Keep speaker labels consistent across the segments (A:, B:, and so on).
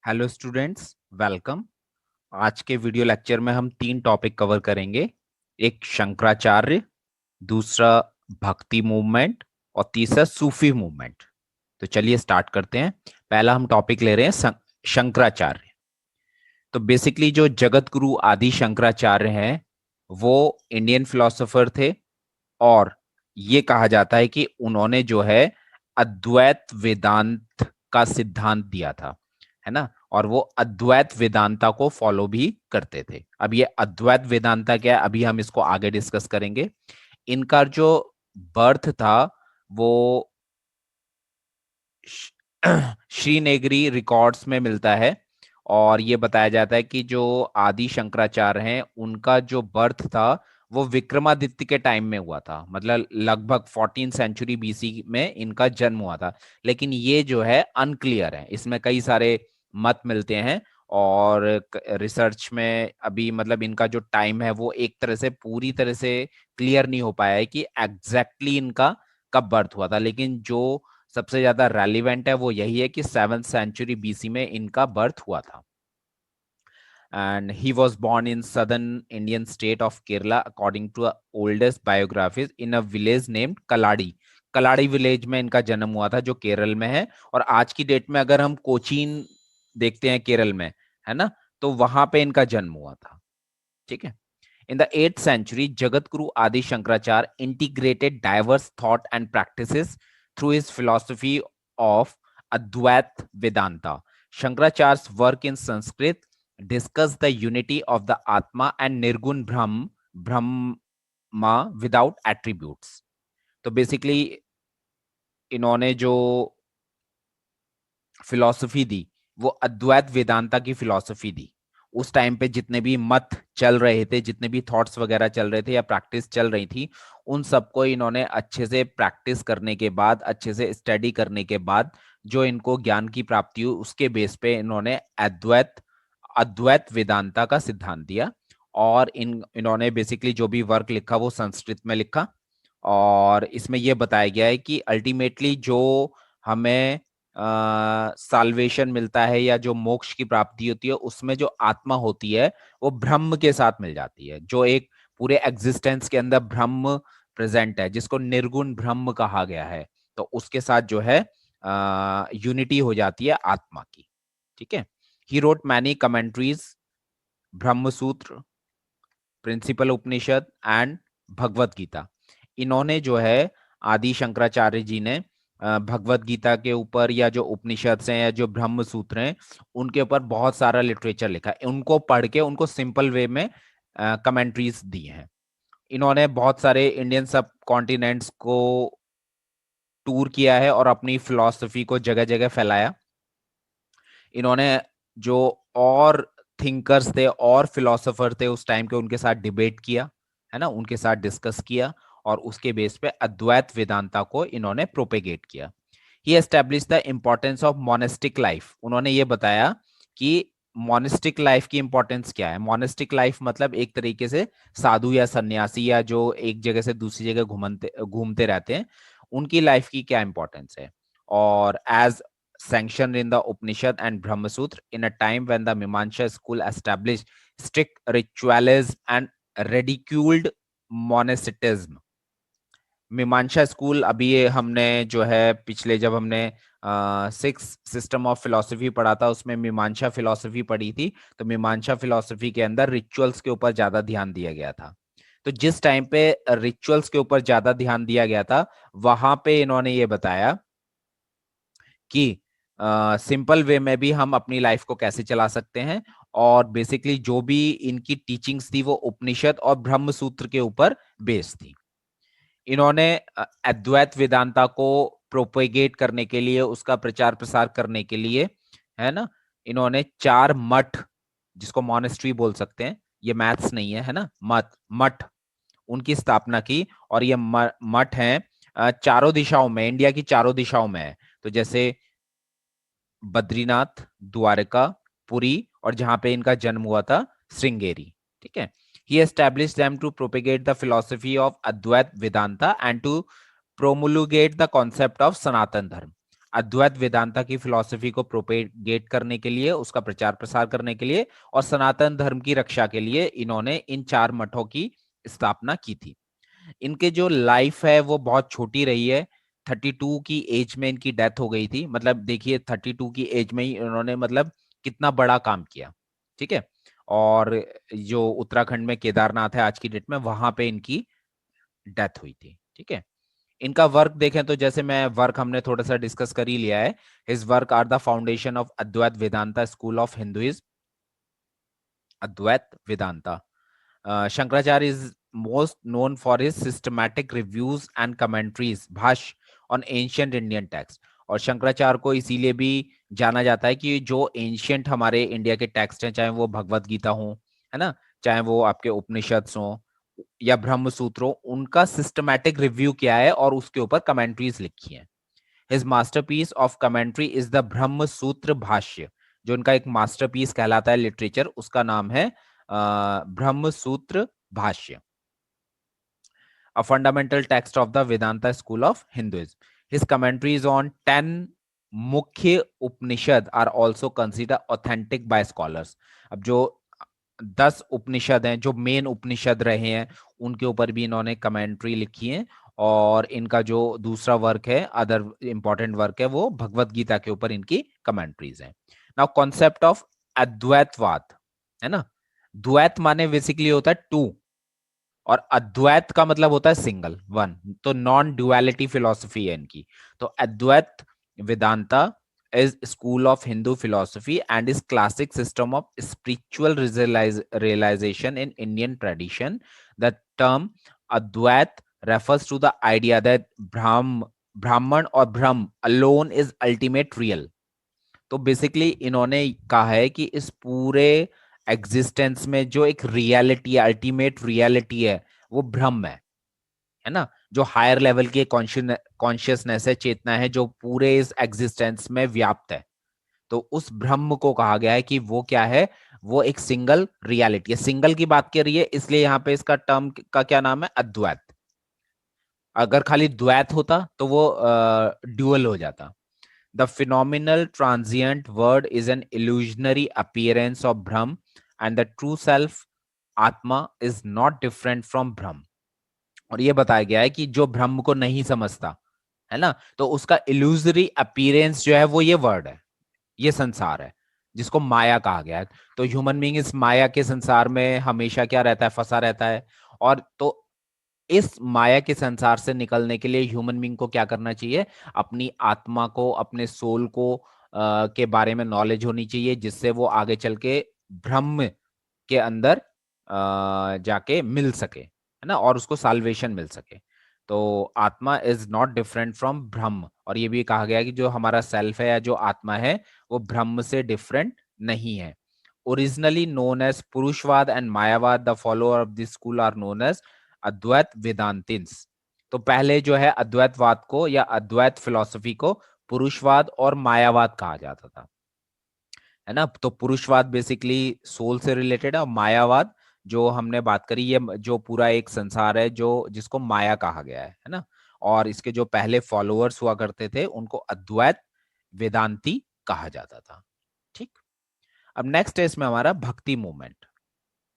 A: Hello students, welcome. आज के video lecture में हम तीन टॉपिक कवर करेंगे। एक शंकराचार्य, दूसरा भक्ति मूवमेंट और तीसरा सूफी मूवमेंट। तो चलिए स्टार्ट करते हैं। पहला हम टॉपिक ले रहे हैं शंकराचार्य। तो बेसिकली जो जगत गुरु आदि शंकराचार्य हैं वो इंडियन फिलोसोफर थे, और ये कहा जाता है कि उन्होंने जो है अद्वैत वेदांत का सिद्धांत दिया था, है ना। और वो अद्वैत वेदांता को फॉलो भी करते थे। अब ये अद्वैत वेदांता क्या है, अभी हम इसको आगे डिस्कस करेंगे। इनका जो बर्थ था वो श्रीनेगरी रिकॉर्ड्स में मिलता है, और ये बताया जाता है कि जो आदि शंकराचार्य हैं उनका जो बर्थ था वो विक्रमादित्य के टाइम में हुआ था, मतलब लगभग 14 सेंचुरी बीसी में इनका जन्म हुआ था। लेकिन ये जो है अनक्लियर है, इसमें कई सारे मत मिलते हैं, और रिसर्च में अभी मतलब इनका जो टाइम है वो एक तरह से पूरी तरह से क्लियर नहीं हो पाया है कि एग्जैक्टली इनका कब बर्थ हुआ था। लेकिन जो सबसे ज्यादा रेलिवेंट है वो यही है कि 7th सेंचुरी बीसी में इनका बर्थ हुआ था। And he was born in southern Indian state of Kerala according to oldest biographies in a village named Kaladi। Kalari village में इनका जन्म हुआ था जो केरल में है। और आज की डेट में अगर हम कोचीन देखते हैं केरल में, है ना, तो वहां पे इनका जन्म हुआ था। ठीक है। In the 8th century, Jagadguru Adi Shankaracharya integrated diverse thought and practices through his philosophy of Advait Vedanta. Shankaracharya's work in Sanskrit discuss the unity of the Atma and Nirgun Brahma without attributes. तो basically इन्होंने जो philosophy दी वो अद्वैत वेदांता की philosophy दी। उस time पे जितने भी मत चल रहे थे, जितने भी थॉट्स वगैरह चल रहे थे या प्रैक्टिस चल रही थी, उन सबको इन्होंने अच्छे से प्रैक्टिस करने के बाद, अच्छे से स्टडी करने के बाद जो इनको ज्ञान की प्राप्ति हुई उसके बेस पे इन्होंने अद्वैत अद्वैत वेदांता का सिद्धांत दिया। और इन्होंने बेसिकली जो भी वर्क लिखा वो संस्कृत में लिखा, और इसमें यह बताया गया है कि अल्टीमेटली जो हमें साल्वेशन मिलता है या जो मोक्ष की प्राप्ति होती है उसमें जो आत्मा होती है वो ब्रह्म के साथ मिल जाती है। जो एक पूरे एग्जिस्टेंस के अंदर ब्रह्म प्रेजेंट है, जिसको निर्गुण ब्रह्म कहा गया है, तो उसके साथ जो है यूनिटी हो जाती है आत्मा की। ठीक है। ही रोट मैनी कमेंट्रीज, ब्रह्म सूत्र, principal Upanishad and Bhagavad Gita. इन्होंने जो है आदि शंकराचार्य जी ने भगवत गीता के ऊपर या जो उपनिषद हैं या जो ब्रह्म सूत्र हैं उनके ऊपर बहुत सारा लिटरेचर लिखा है। उनको पढ़ के उनको सिंपल वे में कमेंट्रीज दी हैं। इन्होंने बहुत सारे इंडियन सब कॉन्टिनेंट्स को टूर किया है और अपनी फिलॉसफी को जगह जगह फैलाया। इन्होंने जो और थिंकर्स थे और फिलोसोफर थे उस टाइम के, उनके साथ डिबेट किया, है ना, उनके साथ डिस्कस किया, और उसके बेस पे अद्वैत वेदांता को इन्होंने प्रोपेगेट किया। He establish the importance of monastic life. उन्होंने ये बताया कि मोनेस्टिक लाइफ की इंपॉर्टेंस क्या है। मोनेस्टिक लाइफ मतलब एक तरीके से साधु या सन्यासी या जो एक जगह से दूसरी जगह घूमते घूमते रहते हैं, उनकी लाइफ की क्या इंपॉर्टेंस है। और as sanctioned in the Upanishad and Brahma Sutra in a time when the Mimamsa school established strict ritualism and ridiculed monasticism। मीमांसा स्कूल अभी ये हमने जो है पिछले जब हमने सिक्स सिस्टम ऑफ फिलोसफी पढ़ा था उसमें मीमांसा फिलोसफी पढ़ी थी। तो मीमांसा फिलोसफी के अंदर रिचुअल्स के ऊपर ज्यादा ध्यान दिया गया था। तो जिस टाइम पे रिचुअल्स के ऊपर ज्यादा ध्यान दिया गया था वहां पे इन्होंने ये बताया कि सिंपल वे में भी हम अपनी लाइफ को कैसे चला सकते हैं। और बेसिकली जो भी इनकी टीचिंग्स थी वो उपनिषद और ब्रह्म सूत्र के ऊपर बेस्ड थी। इन्होंने अद्वैत वेदांता को प्रोपेगेट करने के लिए, उसका प्रचार प्रसार करने के लिए, है ना, इन्होंने 4 मठ, जिसको मॉनेस्ट्री बोल सकते हैं, ये मैथ्स नहीं है, है ना, मठ मठ, उनकी स्थापना की। और ये मठ हैं चारों दिशाओं में, इंडिया की चारों दिशाओं में है। तो जैसे बद्रीनाथ, द्वारका, पुरी, और जहां पे इनका जन्म हुआ था श्रृंगेरी। ठीक है। He established them to propagate the philosophy of Advait Vedanta and to promulgate the concept of Sanatan Dharma। अद्वैत वेदांता की फिलॉसफी को प्रोपेगेट करने के लिए, उसका प्रचार प्रसार करने के लिए और सनातन धर्म की रक्षा के लिए इन्होंने इन 4 मठों की स्थापना की थी। इनके जो लाइफ है वो बहुत छोटी रही है। 32 की एज में इनकी डेथ हो गई थी। मतलब देखिए 32 की एज में ही इन्होंने मतलब कितना बड़ा काम किया, ठीक है। और जो उत्तराखंड में केदारनाथ है आज की डेट में, वहां पे इनकी डेथ हुई थी, ठीक है। इनका वर्क देखें तो जैसे मैं वर्क हमने थोड़ा सा डिस्कस कर ही लिया है। His work are the foundation of Advaita Vedanta school of Hinduism, Advaita Vedanta. Shankaracharya is most known for his systematic reviews and commentaries भाष्य on ancient Indian text। और शंकराचार्य को इसीलिए भी जाना जाता है कि जो एंशियंट हमारे इंडिया के टेक्स्ट हैं, चाहे वो भगवत गीता हो, है ना, चाहे वो आपके उपनिषद हो या ब्रह्म सूत्र हो, उनका सिस्टमैटिक रिव्यू किया है और उसके ऊपर कमेंट्रीज लिखी हैं। His masterpiece of commentary is the ब्रह्म सूत्र भाष्य। जो उनका एक मास्टरपीस कहलाता है लिटरेचर, उसका नाम है ब्रह्म सूत्र भाष्य। A fundamental text of the Vedanta school of Hinduism. His commentaries on 10 मुख्य उपनिषद are also considered authentic by scholars। अब जो 10 उपनिषद हैं, जो मेन उपनिषद रहे हैं, उनके ऊपर भी इन्होंने कमेंट्री लिखी है। और इनका जो दूसरा वर्क है, अदर इंपॉर्टेंट वर्क है, वो भगवत गीता के ऊपर इनकी कमेंट्रीज हैं। नाउ कॉन्सेप्ट ऑफ अद्वैतवाद, है ना, द्वैत माने बेसिकली होता है टू, और अद्वैत का मतलब होता है सिंगल, वन। तो नॉन ड्युअलिटी फिलॉसफी है इनकी। तो अद्वैत Vedanta is school of Hindu philosophy and is classic system of spiritual realization in Indian tradition। The term Advait refers to the idea that Brahman or Brahm alone is ultimate real। तो basically इन्होंने कहा है कि इस पूरे existence में जो एक रियलिटी है, अल्टीमेट रियलिटी है, वो ब्रह्म है ना, जो हायर लेवल की कॉन्शियसनेस है, चेतना है, जो पूरे इस एग्जिस्टेंस में व्याप्त है। तो उस ब्रह्म को कहा गया है कि वो क्या है, वो एक सिंगल रियलिटी है। सिंगल की बात कर रही है, इसलिए यहाँ पे इसका टर्म का क्या नाम है, अद्वैत। अगर खाली द्वैत होता तो वो ड्यूअल हो जाता। The phenomenal transient word is an illusionary appearance of Brahm, and the true self, Atma, is not different from Brahm। और ये बताया गया है कि जो ब्रह्म को नहीं समझता है ना, तो उसका इल्यूजरी अपीयरेंस जो है वो ये वर्ड है, ये संसार है, जिसको माया कहा गया है। तो ह्यूमन बीइंग इस माया के संसार में हमेशा क्या रहता है, फंसा रहता है। और तो इस माया के संसार से निकलने के लिए ह्यूमन बीइंग को क्या करना चाहिए, अपनी आत्मा को, अपने सोल को के बारे में नॉलेज होनी चाहिए, जिससे वो आगे चल के ब्रह्म के अंदर जाके मिल सके, है ना, और उसको साल्वेशन मिल सके। तो आत्मा इज नॉट डिफरेंट फ्रॉम ब्रह्म। और ये भी कहा गया है कि जो हमारा सेल्फ है या जो आत्मा है, वो ब्रह्म से डिफरेंट नहीं है। Originally known as Purushvad and Mayavad, the follower of this school are known as Advaita Vedantins. तो पहले जो है अद्वैतवाद को या अद्वैत फिलॉसफी को पुरुषवाद और मायावाद कहा जाता था, है ना। तो पुरुषवाद बेसिकली सोल से रिलेटेड है, और मायावाद जो हमने बात करी, ये जो पूरा एक संसार है जो जिसको माया कहा गया है ना। और इसके जो पहले फॉलोअर्स हुआ करते थे उनको अद्वैत वेदांती कहा जाता था, ठीक। अब नेक्स्ट है इसमें हमारा भक्ति मूवमेंट,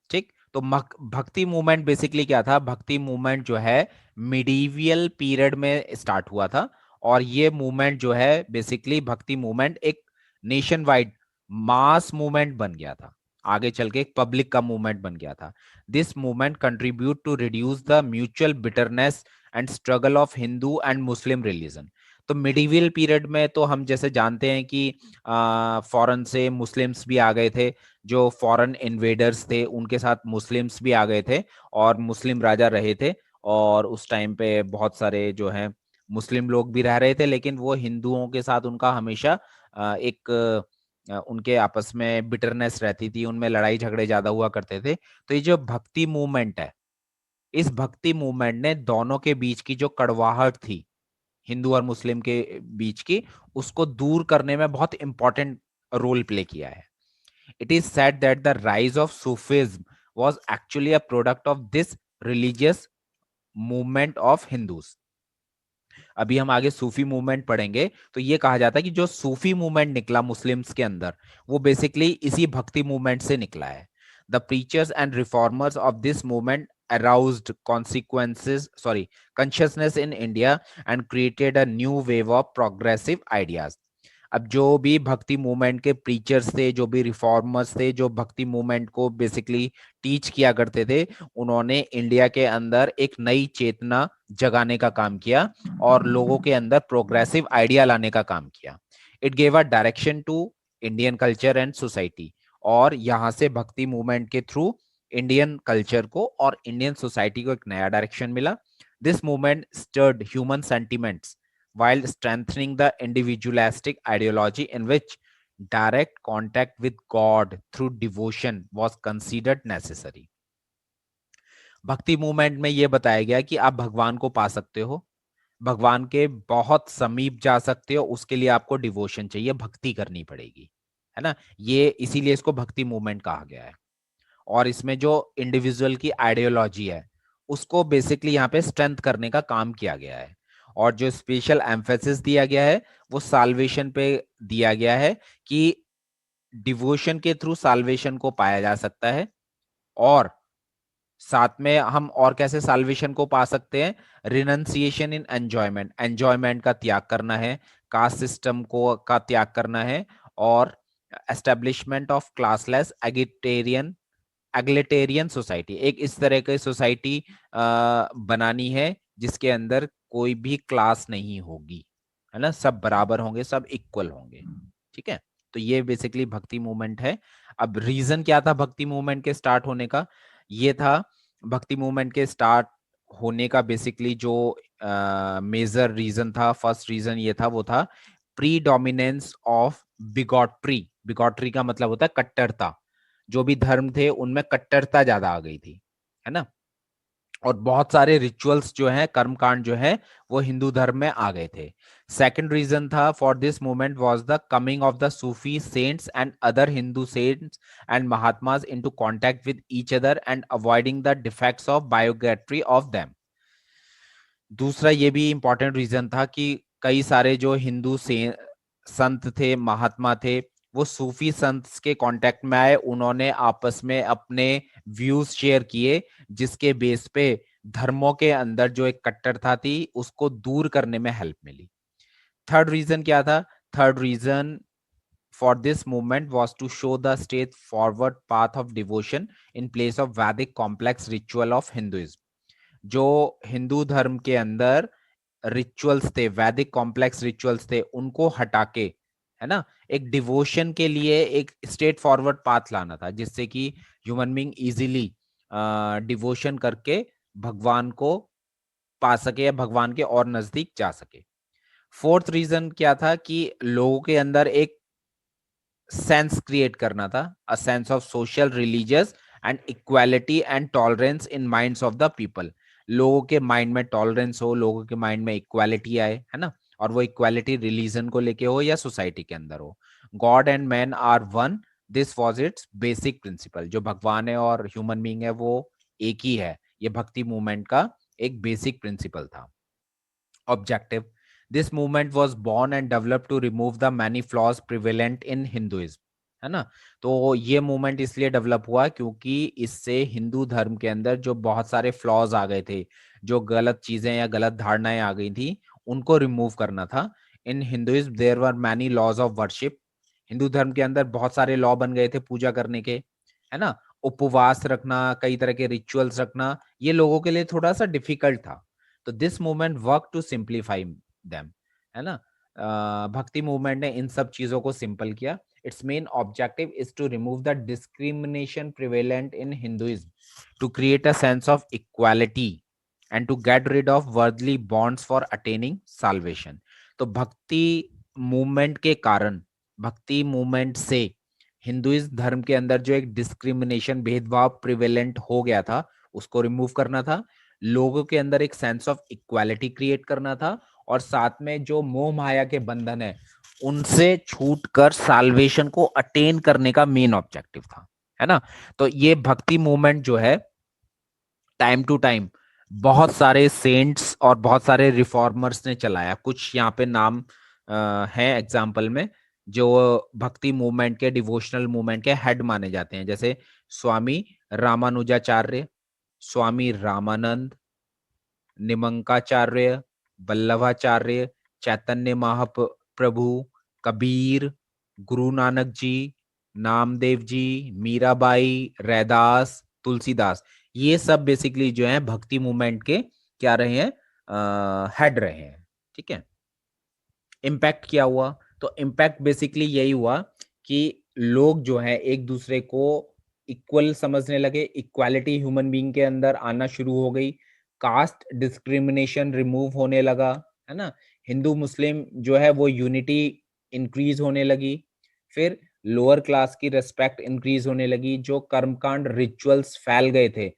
A: ठीक। तो भक्ति मूवमेंट बेसिकली क्या था, भक्ति मूवमेंट जो है मिडीवियल पीरियड में स्टार्ट हुआ था। और ये मूवमेंट जो है बेसिकली भक्ति मूवमेंट एक नेशन वाइड मास मूवमेंट बन गया था, आगे चल के एक पब्लिक का मूवमेंट बन गया था। This movement contribute to reduce the mutual bitterness and struggle of Hindu and Muslim religion. तो मिडीवियल पीरियड में तो हम जैसे जानते हैं कि फॉरेन से मुस्लिम्स भी आ गए थे, जो फॉरेन इन्वेडर्स थे उनके साथ मुस्लिम्स भी आ गए थे, और मुस्लिम राजा रहे थे। और उस टाइम पे बहुत सारे जो हैं मुस्लिम लोग भी रह रहे थे, लेकिन वो हिंदुओं के साथ उनका हमेशा एक उनके आपस में बिटरनेस रहती थी, उनमें लड़ाई झगड़े ज्यादा हुआ करते थे। तो ये जो भक्ति मूवमेंट है, इस भक्ति मूवमेंट ने दोनों के बीच की जो कड़वाहट थी हिंदू और मुस्लिम के बीच की, उसको दूर करने में बहुत इंपॉर्टेंट रोल प्ले किया है। It is said that the rise of Sufism was actually a product of this religious movement of Hindus। अभी हम आगे सूफी मूवमेंट पढ़ेंगे, तो ये कहा जाता है कि जो सूफी मूवमेंट निकला मुस्लिम्स के अंदर, वो बेसिकली इसी भक्ति मूवमेंट से निकला है। The preachers and reformers of this movement aroused consciousness in India and created a new wave of progressive ideas. अब जो भी भक्ति मूवमेंट के प्रीचर्स थे, जो भी रिफॉर्मर्स थे, जो भक्ति मूवमेंट को बेसिकली टीच किया करते थे, उन्होंने इंडिया के अंदर एक नई चेतना जगाने का काम किया और लोगों के अंदर प्रोग्रेसिव आइडिया लाने का काम किया। It gave a direction to Indian culture and society, और यहाँ से भक्ति मूवमेंट के थ्रू इंडियन कल्चर को और इंडियन सोसाइटी को एक नया डायरेक्शन मिला। This movement stirred human sentiments while strengthening the individualistic ideology in which direct contact with God through devotion was considered necessary. भक्ति मूवमेंट में यह बताया गया कि आप भगवान को पा सकते हो, भगवान के बहुत समीप जा सकते हो, उसके लिए आपको डिवोशन चाहिए, भक्ति करनी पड़ेगी, है ना। ये इसीलिए इसको भक्ति मूवमेंट कहा गया है। और इसमें जो इंडिविजुअल की आइडियोलॉजी है उसको बेसिकली यहाँ पे स्ट्रेंथ करने का काम किया गया है। और जो स्पेशल एम्फेसिस दिया गया है वो साल्वेशन पे दिया गया है कि डिवोशन के थ्रू साल्वेशन को पाया जा सकता है। और साथ में हम और कैसे साल्वेशन को पा सकते हैं, रिनंसिएशन इन एंजॉयमेंट, एंजॉयमेंट का त्याग करना है, कास्ट सिस्टम को का त्याग करना है, और एस्टेब्लिशमेंट ऑफ क्लासलेस एग्लिटेरियन सोसाइटी, एक इस तरह की सोसाइटी बनानी है जिसके अंदर कोई भी क्लास नहीं होगी, है ना, सब बराबर होंगे, सब इक्वल होंगे। ठीक है, तो ये बेसिकली भक्ति मूवमेंट है। अब रीजन क्या था भक्ति मूवमेंट के स्टार्ट होने का? ये था भक्ति मूवमेंट के स्टार्ट होने का बेसिकली जो मेजर रीजन था, फर्स्ट रीजन ये था, वो था प्रीडोमिनेंस ऑफ बिगॉट्री। बिगॉट्री का मतलब होता है कट्टरता। जो भी धर्म थे उनमें कट्टरता ज्यादा आ गई थी, है ना। और बहुत सारे रिचुअल्स जो हैं, कर्मकांड जो है, वो हिंदू धर्म में आ गए थे। सेकंड रीजन था for this movement was the coming of the Sufi saints and other Hindu saints and Mahatmas into contact with each other and avoiding the defects of bigotry of them. दूसरा ये भी इंपॉर्टेंट रीजन था कि कई सारे जो हिंदू से संत थे, महात्मा थे, वो सूफी संत के कांटेक्ट में आए, उन्होंने आपस में अपने व्यूज शेयर किए, जिसके बेस पे धर्मों के अंदर जो एक कट्टरता थी उसको दूर करने में हेल्प मिली। थर्ड रीजन क्या था? Third reason for this movement was to show the straight forward path of devotion in place of Vedic complex ritual of Hinduism. जो हिंदू धर्म के अंदर रिचुअल्स थे, वैदिक कॉम्प्लेक्स रिचुअल्स थे, उनको हटा के, है ना, एक डिवोशन के लिए एक स्ट्रेट फॉरवर्ड पाथ लाना था, जिससे कि ह्यूमन बीइंग इजीली डिवोशन करके भगवान को पा सके या भगवान के और नजदीक जा सके। फोर्थ रीजन क्या था कि लोगों के अंदर एक सेंस क्रिएट करना था, अ sense of social, religious and equality and tolerance in minds of the people. लोगों के माइंड में टॉलरेंस हो, लोगों के माइंड में इक्वालिटी आए, है ना, और वो इक्वालिटी रिलीजन को लेके हो या सोसाइटी के अंदर हो। God and man are one, this was its basic principle. जो भगवान है और ह्यूमन बीइंग है वो एक ही है, ये भक्ति मूवमेंट का एक बेसिक प्रिंसिपल था। Objective: this movement was born and developed to remove the many flaws prevalent in Hinduism, है ना। तो ये मूवमेंट इसलिए डेवलप हुआ क्योंकि इससे हिंदू धर्म के अंदर जो बहुत सारे फ्लॉज आ गए थे, जो गलत चीजें या गलत धारणाएं आ गई थी, उनको रिमूव करना था। In Hinduism there were many laws of worship. Hindu धर्म के अंदर बहुत सारे लॉ बन गए थे पूजा करने के, है ना। उपवास रखना, कई तरह के रिचुअल्स रखना, ये लोगों के लिए थोड़ा सा डिफिकल्ट था। तो this movement work to simplify them, है ना। भक्ति मूवमेंट ने इन सब चीजों को सिंपल किया। Its main objective is to remove the discrimination prevalent in Hinduism, to create a sense of equality and to get rid of worldly bonds for attaining salvation. तो Bhakti movement के कारण, भक्ति मूवमेंट से हिंदुइज्म धर्म के अंदर जो एक डिस्क्रिमिनेशन, भेदभाव प्रिवेलेंट हो गया था, उसको रिमूव करना था, लोगों के अंदर एक सेंस ऑफ इक्वालिटी क्रिएट करना था, और साथ में जो मोह माया के बंधन है उनसे छूटकर साल्वेशन को अटेन करने का मेन ऑब्जेक्टिव था, है ना। तो ये भक्ति मूवमेंट जो है टाइम टू टाइम बहुत सारे सेंट्स और बहुत सारे रिफॉर्मर्स ने चलाया। कुछ यहाँ पे नाम हैं एग्जाम्पल में, जो भक्ति मूवमेंट के, डिवोशनल मूवमेंट के हेड माने जाते हैं, जैसे स्वामी रामानुजाचार्य, स्वामी रामानंद, निमंकाचार्य, वल्लभाचार्य, चैतन्य महाप्रभु, कबीर, गुरु नानक जी, नामदेव जी, मीराबाई, रैदास, तुलसीदास, ये सब बेसिकली जो है भक्ति मूवमेंट के क्या रहे हैं, हेड रहे हैं। ठीक है। इम्पैक्ट क्या हुआ? तो इम्पैक्ट बेसिकली यही हुआ कि लोग जो है एक दूसरे को इक्वल समझने लगे, इक्वालिटी ह्यूमन बीइंग के अंदर आना शुरू हो गई, कास्ट डिस्क्रिमिनेशन रिमूव होने लगा, है ना, हिंदू मुस्लिम जो है वो यूनिटी इंक्रीज होने लगी, फिर लोअर क्लास की रिस्पेक्ट इंक्रीज होने लगी, जो कर्मकांड रिचुअल्स फैल गए थे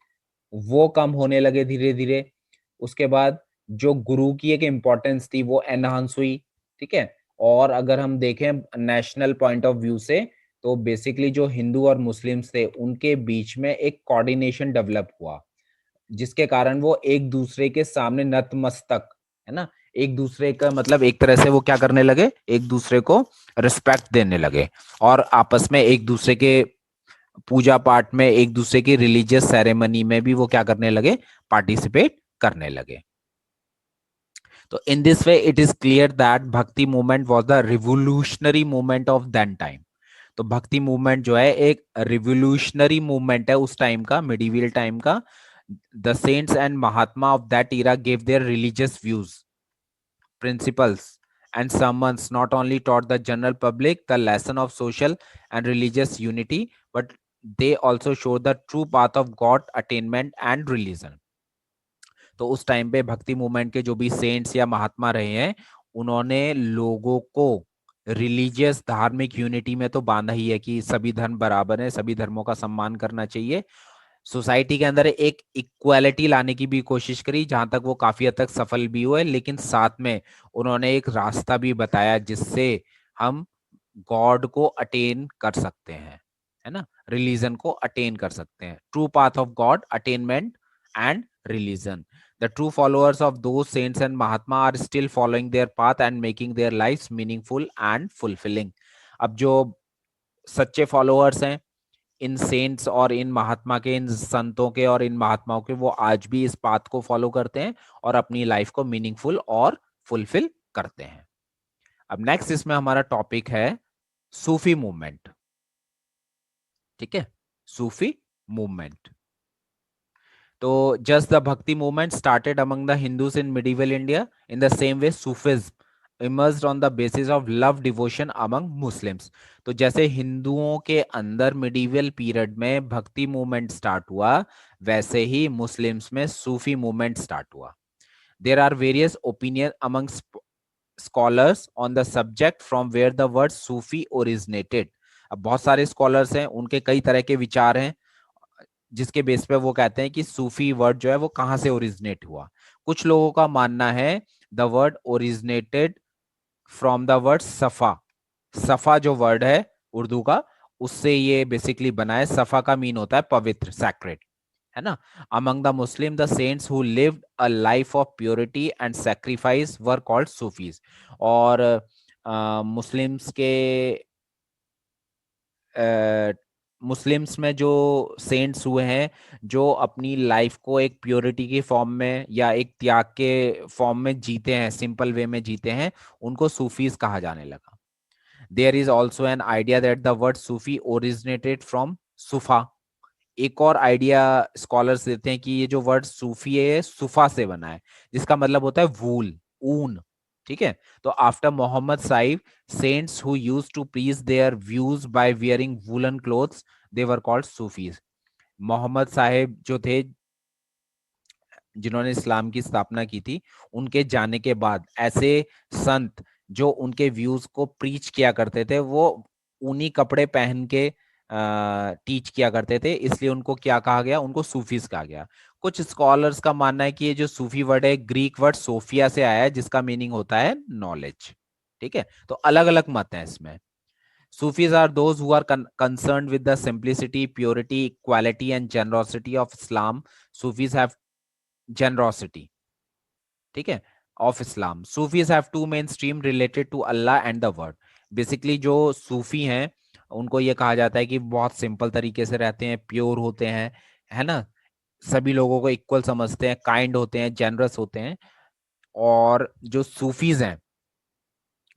A: वो कम होने लगे धीरे धीरे, उसके बाद जो गुरु की एक इम्पोर्टेंस थी वो एनहांस हुई। ठीक है। और अगर हम देखें नेशनल पॉइंट ऑफ व्यू से, तो बेसिकली जो हिंदू और मुस्लिम्स थे उनके बीच में एक कोऑर्डिनेशन डेवलप हुआ, जिसके कारण वो एक दूसरे के सामने नतमस्तक, है ना, एक दूसरे का मतलब एक तरह से वो क्या करने लगे, एक दूसरे को रिस्पेक्ट देने लगे, और आपस में एक दूसरे के पूजा पाठ में, एक दूसरे की रिलीजियस सेरेमनी में भी वो क्या करने लगे, पार्टिसिपेट करने लगे। तो in this way it is clear that Bhakti movement was the revolutionary movement of that time. तो भक्ति मूवमेंट जो है एक रिवोल्यूशनरी मूवमेंट है उस टाइम का, मिडिवल टाइम का। The saints and Mahatma of that era gave their religious views, principles, and sermons, not only taught the general public the lesson of social and religious unity, but they also showed the true path of God, attainment and religion. तो उस time पे भक्ति movement के जो भी cents या महात्मा रहे हैं, उन्होंने लोगों को रिलीजियस, धार्मिक यूनिटी में तो बांधा ही है कि सभी धर्म बराबर हैं, सभी धर्मों का सम्मान करना चाहिए। सोसाइटी के अंदर एक इक्वालिटी लाने की भी कोशिश करी, जहां तक वो काफी हद तक सफल भी हुए, लेकिन साथ में उन्होंने एक रास्ता भी बताया जिससे हम गॉड को अटेन कर सकते हैं, है ना, रिलीजन को अटेन कर सकते हैं। True path of God, attainment and religion. The true followers of those saints and mahatma are still following their path and making their lifes meaningful and fulfilling. अब जो सच्चे फॉलोअर्स हैं इन सेंट्स और इन महात्मा के, इन संतों के और इन महात्माओं के, वो आज भी इस पाथ को फॉलो करते हैं और अपनी लाइफ को मीनिंगफुल और फुलफिल करते हैं। अब नेक्स्ट इसमें हमारा टॉपिक है सूफी मूवमेंट। ठीक है, सूफी मूवमेंट। तो just the bhakti movement started among the Hindus in medieval India. In the same way, Sufism emerged on the basis of love devotion among Muslims. तो जैसे हिंदुओं के अंदर मिडिवल पीरियड में भक्ति मूवमेंट स्टार्ट हुआ, वैसे ही मुस्लिम्स में सूफी मूवमेंट स्टार्ट हुआ। There are various opinions among scholars on the subject from where the word Sufi originated. अब बहुत सारे स्कॉलर्स हैं, उनके कई तरह के विचार हैं, जिसके बेस पे वो कहते हैं कि सूफी वर्ड जो है वो कहां से ओरिजिनेट हुआ। कुछ लोगों का मानना है the word originated from the word सफा। सफा जो वर्ड है उर्दू का, उससे ये बेसिकली बना है। सफा का मीन होता है पवित्र, सैक्रेड, है ना। Among the Muslim the saints who lived a life of purity and sacrifice were called Sufis. और मुस्लिम्स के मुस्लिम्स में जो सेंट्स हुए हैं, जो अपनी लाइफ को एक प्योरिटी की फॉर्म में या एक त्याग के फॉर्म में जीते हैं, सिंपल वे में जीते हैं, उनको सूफीज कहा जाने लगा। There is also an idea that the word Sufi originated from suffa. एक और आइडिया स्कॉलर्स देते हैं कि ये जो वर्ड सूफी है सुफा से बना है, जिसका मतलब होता है वूल, ऊन। ठीक है। तो after Muhammad sahib, saints who used to preach their views by wearing woollen clothes, they were called Sufis. Muhammad sahib जो थे, जिन्होंने इस्लाम की स्थापना की थी, उनके जाने के बाद ऐसे संत जो उनके व्यूज को प्रीच किया करते थे, वो ऊनी कपड़े पहन के टीच किया करते थे, इसलिए उनको क्या कहा गया, उनको सूफीज कहा गया। कुछ स्कॉलर्स का मानना है कि ये जो सूफी वर्ड है ग्रीक वर्ड सोफिया से आया है, जिसका मीनिंग होता है नॉलेज। ठीक है। तो अलग अलग मत है इसमें। Sufis are those who are concerned with the simplicity, purity, equality, and generosity of Islam. Sufis have generosity, ठीक है, of Islam. Sufis have two main stream related to Allah and the word. Basically जो Sufi हैं उनको ये कहा जाता है कि बहुत सिंपल तरीके से रहते हैं, प्योर होते हैं, है ना, सभी लोगों को इक्वल समझते हैं, काइंड होते हैं, जेनरस होते हैं. और जो सूफीज हैं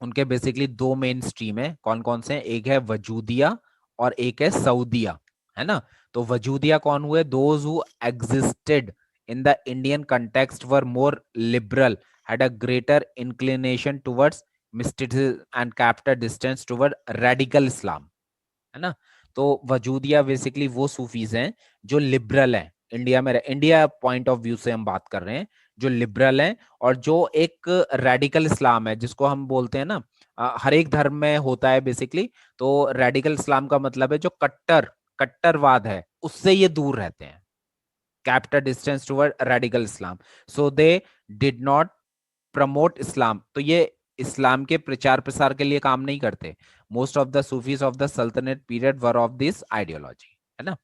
A: उनके बेसिकली दो मेन स्ट्रीम है. कौन कौन से हैं? एक है वजूदिया और एक है सऊदिया, है ना. तो वजूदिया कौन हुए? Those who existed in the Indian context were more liberal, had a greater inclination towards mysticism and kept a distance toward radical Islam, है ना. तो वजूदिया बेसिकली वो सूफीज हैं जो लिबरल हैं, इंडिया में, इंडिया पॉइंट ऑफ व्यू से हम बात कर रहे हैं, जो लिबरल हैं और जो एक रेडिकल इस्लाम है जिसको हम बोलते हैं ना, हर एक धर्म में होता है बेसिकली. तो रेडिकल इस्लाम का मतलब है जो कट्टरवाद है उससे ये दूर रहते हैं. kept a distance toward radical Islam. So they did not promote Islam. तो ये इस्लाम के प्रचार प्रसार के लिए काम नहीं करते. Most of the Sufis of the Sultanate period were of this ideology, है ना.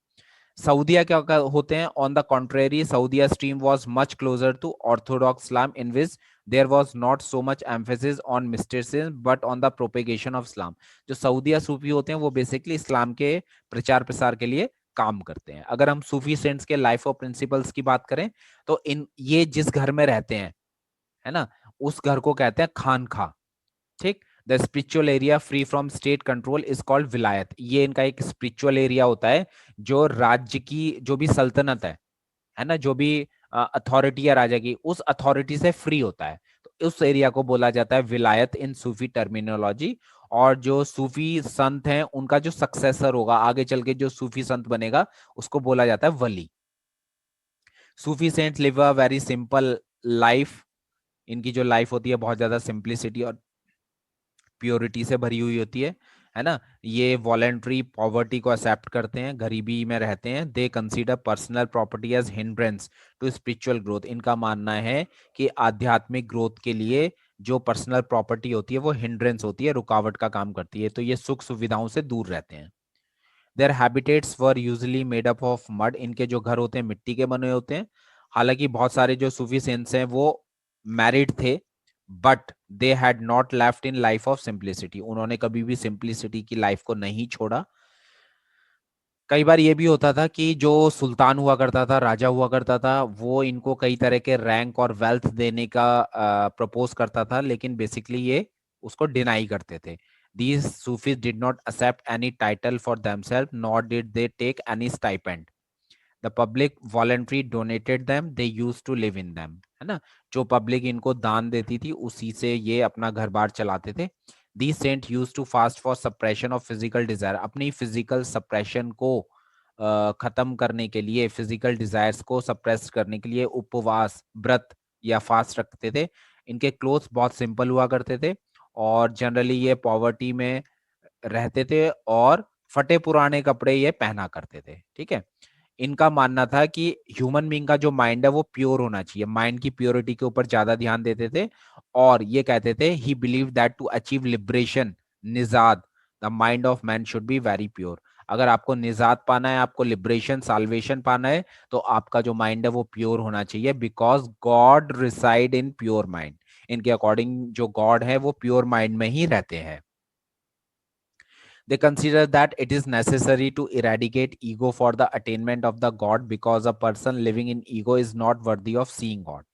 A: सऊदिया क्या होते हैं? ऑन द कॉन्ट्रेरी, सऊदिया stream was much closer to orthodox Islam in which there was not so much emphasis on mysticism but on the propagation of Islam. जो सऊदिया सूफी होते हैं वो बेसिकली इस्लाम के प्रचार प्रसार के लिए काम करते हैं. अगर हम सूफी सेंट्स के लाइफ ऑफ प्रिंसिपल्स की बात करें तो इन ये जिस घर में रहते हैं, है ना, उस घर को कहते हैं खानखा, ठीक. The spiritual area free from state control is called विलायत. ये इनका एक स्पिरिचुअल एरिया होता है जो राज्य की जो भी सल्तनत है ना, जो भी अथॉरिटी है राजा की, उस अथॉरिटी से फ्री होता है. तो उस एरिया को बोला जाता है विलायत इन सूफी टर्मिनोलॉजी. और जो सूफी संत हैं उनका जो सक्सेसर होगा आगे चल के, जो सूफी संत बनेगा, उसको बोला जाता है वली. Sufi saints live a very simple life. इनकी जो लाइफ होती है बहुत ज्यादा सिंप्लिसिटी और प्योरिटी से भरी हुई होती है ना. ये वॉलेंट्री पॉवर्टी को एक्सेप्ट करते हैं, गरीबी में रहते हैं. They consider personal property as hindrance to spiritual growth. इनका मानना है कि आध्यात्मिक ग्रोथ के लिए जो पर्सनल प्रॉपर्टी होती है वो हिंड्रेंस होती है, रुकावट का काम करती है. तो ये सुख सुविधाओं से दूर रहते हैं. There habitats were usually made up of mud. इनके जो घर होते हैं मिट्टी के बने होते हैं. हालांकि बहुत सारे जो सूफी सेंट्स हैं वो मैरिड थे, but they had not left in life of simplicity. उन्होंने कभी भी सिंप्लिसिटी की लाइफ को नहीं छोड़ा. कई बार ये भी होता था कि जो सुल्तान हुआ करता था, राजा हुआ करता था, वो इनको कई तरह के रैंक और वेल्थ देने का प्रपोज करता था, लेकिन बेसिकली ये उसको डिनाई करते थे. These Sufis did not accept any title for themselves, nor did they take any stipend. The public voluntarily donated them. They used to live in them. है ना. जो पब्लिक इनको दान देती थी उसी से ये अपना घर बार चलाते थे. These saints used to fast for suppression of physical desire. अपनी फिजिकल सप्रेशन को खत्म करने के लिए, फिजिकल डिजायर्स को सप्रेस करने के लिए उपवास, व्रत या फास्ट रखते थे. इनके क्लोथ्स बहुत सिंपल हुआ करते थे और जनरली ये पॉवर्टी में रहते थे और फटे पुराने कपड़े ये पहना करते थे, ठीक है. इनका मानना था कि ह्यूमन बीइंग का जो माइंड है वो प्योर होना चाहिए, माइंड की प्योरिटी के ऊपर ज्यादा ध्यान देते थे. और ये कहते थे he believe that to achieve liberation निजाद the mind of man should be very pure. अगर आपको निजात पाना है, आपको लिबरेशन साल्वेशन पाना है, तो आपका जो माइंड है वो प्योर होना चाहिए, because God reside in pure mind. इनके अकॉर्डिंग जो गॉड है वो प्योर माइंड में ही रहते हैं. They consider that it is necessary to eradicate ego for the attainment of the God because a person living in ego is not worthy of seeing God.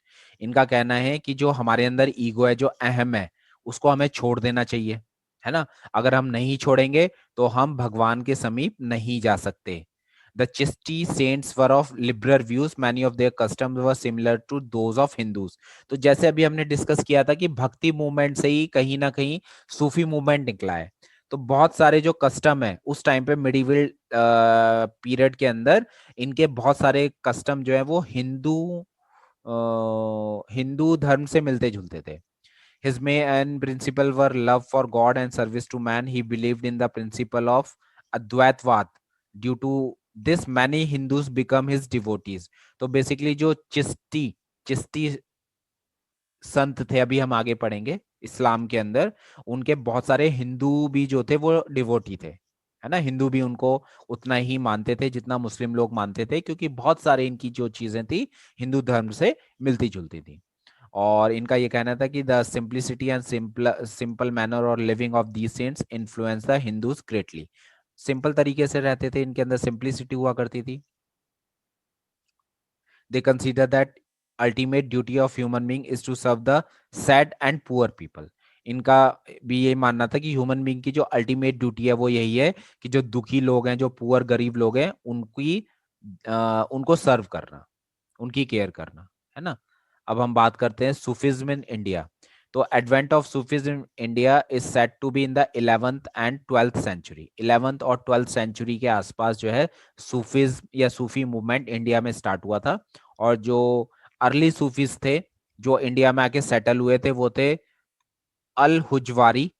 A: इनका कहना है कि जो हमारे अंदर ईगो है, जो अहम है, उसको हमें छोड़ देना चाहिए, है ना. अगर हम नहीं छोड़ेंगे तो हम भगवान के समीप नहीं जा सकते. The Chishti saints were of liberal views. Many of their customs were similar to those of Hindus. तो जैसे अभी हमने डिस्कस किया था कि भक्ति मूवमेंट से ही कहीं ना कहीं सूफी मूवमेंट निकला है. तो बहुत सारे जो कस्टम है उस टाइम पे मिडिवल पीरियड के अंदर, इनके बहुत सारे कस्टम जो है वो हिंदू धर्म से मिलते जुलते थे. His main principle were love for God and service to man. He believed in the principle of Advaitvad. Due to this, many Hindus become his devotees. तो बेसिकली जो चिश्ती संत थे, अभी हम आगे पढ़ेंगे इस्लाम के अंदर, उनके बहुत सारे हिंदू भी जो थे वो डिवोटी थे. है ना। हिंदू भी उनको उतना ही मानते थे जितना मुस्लिम लोग मानते थे, क्योंकि बहुत सारे इनकी जो चीजें थी हिंदू धर्म से मिलती जुलती थी। और इनका ये कहना था कि the simplicity and simple manner और living of these saints influence the Hindus greatly. Simple तरीके से रहते थे, इनके अंदर सिंप्लिसिटी हुआ करती थी। They consider that ultimate duty of human being is to serve the sad and poor people. इनका भी ये मानना था कि ह्यूमन बीइंग की जो अल्टीमेट ड्यूटी है वो यही है कि जो दुखी लोग हैं, जो पुअर गरीब लोग हैं, उनको सर्व करना, उनकी केयर करना, है ना। अब हम बात करते हैं सूफिज्म इन इंडिया। तो advent of Sufism in India is said to be in the 11th and 12th century. 11th और 12th सेंचुरी के आसपास जो है सूफिज्म या सूफी मूवमेंट इंडिया में स्टार्ट हुआ था। और जो अर्ली सूफीज थे जो इंडिया में आके सेटल हुए थे वो थे अल हुजवारी,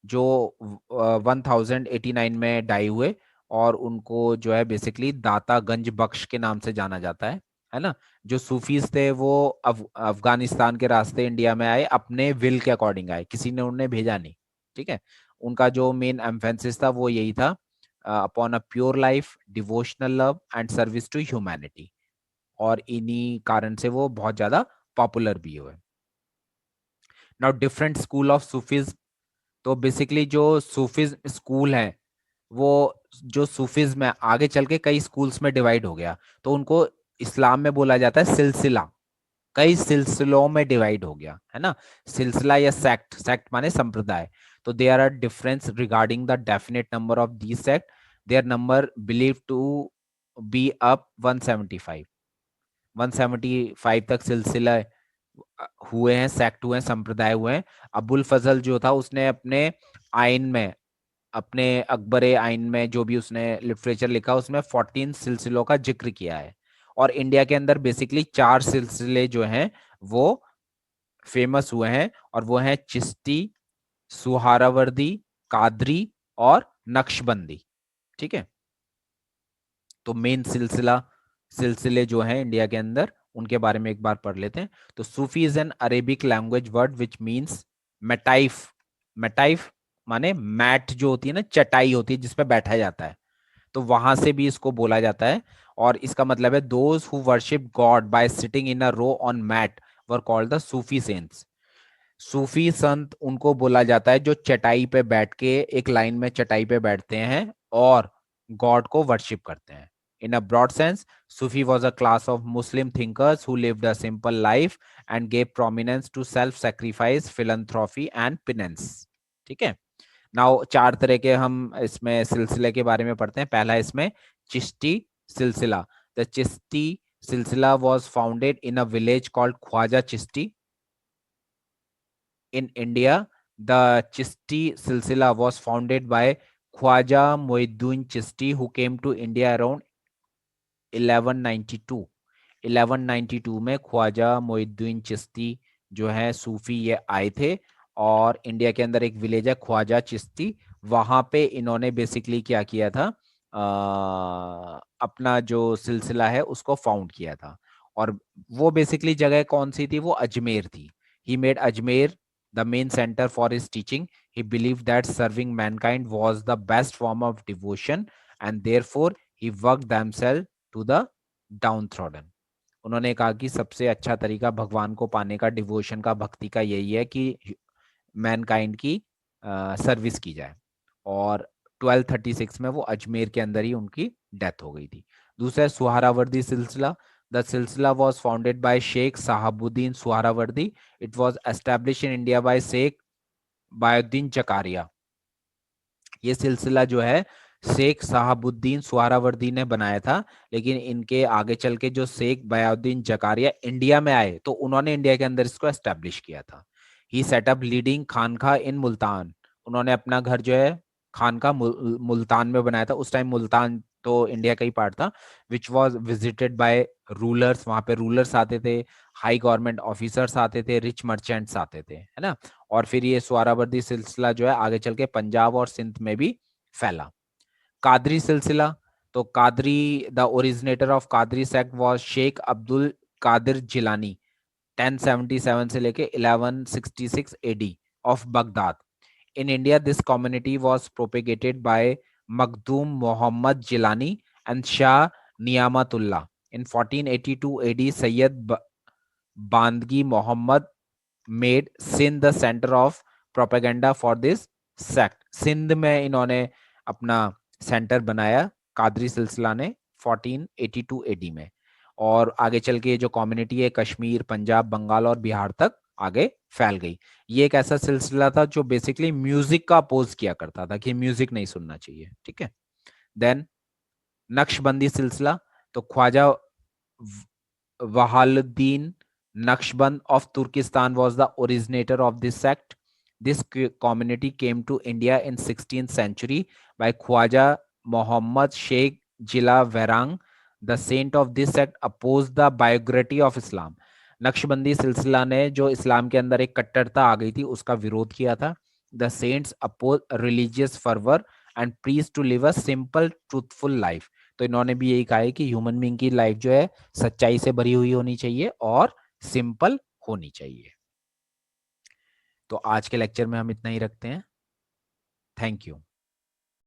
A: जो 1089 में डाई हुए। और उनको जो है बेसिकली दाता गंज बख्श के नाम से जाना जाता है ना। जो सूफीज थे वो अफगानिस्तान के रास्ते इंडिया में आए, अपने विल के अकॉर्डिंग आए, किसी ने उन्हें भेजा नहीं। ठीक है। उनका जो मेन एम्फेसिस था वो यही था, upon a pure life, devotional love and service to humanity. और इन्हीं कारण से वो बहुत ज्यादा पॉपुलर भी हुए। Now different school of Sufis. तो बेसिकली जो सूफीज स्कूल है वो, जो सूफीज्म है आगे चल के कई स्कूल्स में डिवाइड हो गया, तो उनको इस्लाम में बोला जाता है सिलसिला। कई सिलसिलों में डिवाइड हो गया, है ना। सिलसिला या सेक्ट, सेक्ट माने संप्रदाय। तो there are difference regarding the definite number of the sect. Their number believe to be up 175। 175 तक सिलसिला हुए हैं, सेक्ट हुए हैं, संप्रदाय हुए हैं। अबुल फजल जो था उसने अपने आइन में, अपने अकबर आइन में जो भी उसने लिटरेचर लिखा उसमें 14 सिलसिलों का जिक्र किया है। और इंडिया के अंदर बेसिकली 4 सिलसिले जो हैं वो फेमस हुए हैं, और वो हैं चिश्ती, सुहारावर्दी, कादरी और नक्शबंदी। ठीक है। तो मेन सिलसिले जो हैं इंडिया के अंदर उनके बारे में एक बार पढ़ लेते हैं। तो Sufi is an Arabic language word which means मेटाइफ। मेटाइफ माने मैट, जो होती है ना, चटाई होती है जिसपे बैठा जाता है, तो वहां से भी इसको बोला जाता है। और इसका मतलब है those who worship God by sitting in a row on mat were called the Sufi saints. Sufi संत उनको बोला जाता है जो चटाई पे बैठ के, एक लाइन में चटाई पे बैठते हैं और गॉड को वर्शिप करते हैं। In a broad sense, Sufi was a class of Muslim thinkers who lived a simple life and gave prominence to self sacrifice, philanthropy and penance. ठीक है। नाउ 4 तरह के हम इसमें सिलसिले के बारे में पढ़ते हैं। पहला इसमें चिश्ती सिलसिला। द चिश्ती सिलसिला was founded in a village called Khwaja Chishti in India. The Chishti Silsila was founded by Khwaja Muinuddin Chishti, who came to India around 1192। 1192 में ख्वाजा मुइनुद्दीन चिश्ती जो है सूफी, ये आए थे। और इंडिया के अंदर एक विलेज है ख्वाजा चिश्ती, वहां पे इन्होंने बेसिकली क्या किया था, अपना जो सिलसिला है उसको फाउंड किया था। और वो बेसिकली जगह कौन सी थी, वो अजमेर थी। He made Ajmer the main center for his teaching. He believed that serving mankind was the best form of devotion, and therefore he worked themselves to the downtrodden. उन्होंने कहा कि सबसे अच्छा तरीका भगवान को पाने का, डिवोशन का, भक्ति का यही है कि मैनकाइंड की सर्विस की जाए। और 1236 में वो अजमेर के अंदर ही उनकी डेथ हो गई थी। दूसरा सुहारावर्दी सिलसिला। The silsila was founded by Sheikh Shahabuddin Suhrawardi. It was establish in India by Sheikh Bahauddin Zakariya. ये सिलसिला जो है शेख साहबुद्दीन सुहरावर्दी ने बनाया था, लेकिन इनके आगे चल के जो शेख बयाउद्दीन जकारिया इंडिया में आए तो उन्होंने इंडिया के अंदर इसको एस्टेब्लिश किया था। ही सेटअप लीडिंग खानका इन मुल्तान। उन्होंने अपना घर जो है खानका मुल्तान में बनाया था। उस टाइम मुल्तान तो इंडिया का ही पार्ट था। Which was visited by rulers. वहां पे रूलर्स आते थे, हाई गवर्नमेंट ऑफिसर्स आते थे, रिच मर्चेंट्स आते थे, है ना। और फिर ये सुहरावर्दी सिलसिला जो है आगे चल के पंजाब और सिंध में भी फैला। कादरी सिलसिला। तो Qadiri, the originator of Qadiri sect was Sheikh Abdul Qadir Jilani, 1077 से लेके 1166 AD of Baghdad. In India this community was propagated by Makhdoom Muhammad Jilani, and Shah Niyamatullah. In 1482 AD, Sayyid Bandgi Muhammad made Sindh the center of propaganda for this sect. Sindh में इन्होंने अपना centre बनाया कादरी सिलसिला ने 1482 AD में, और आगे चल के जो कम्युनिटी है कश्मीर, पंजाब, बंगाल और बिहार तक आगे फैल गई। ये एक ऐसा सिलसिला था जो बेसिकली म्यूजिक का अपोज किया करता था कि म्यूजिक नहीं सुनना चाहिए, ठीक है। देन नक्शबंदी सिलसिला, तो Khwaja Wahaluddin Naqshband of Turkestan was the originator of this sect. This community came to India in 16th century by Khwaja Muhammad Sheikh Jila Verang. The saint of this sect opposed the biography of Islam. Naqshbandi सिलसिला ने जो इस्लाम के अंदर एक कट्टरता आ गई थी उसका विरोध किया था। The saints oppose religious fervour and preach to live a simple truthful life. तो इन्होंने भी यही कहा है कि ह्यूमन बीइंग की लाइफ जो है सच्चाई से भरी हुई होनी चाहिए और सिंपल होनी चाहिए। तो आज के लेक्चर में हम इतना ही रखते हैं। Thank you.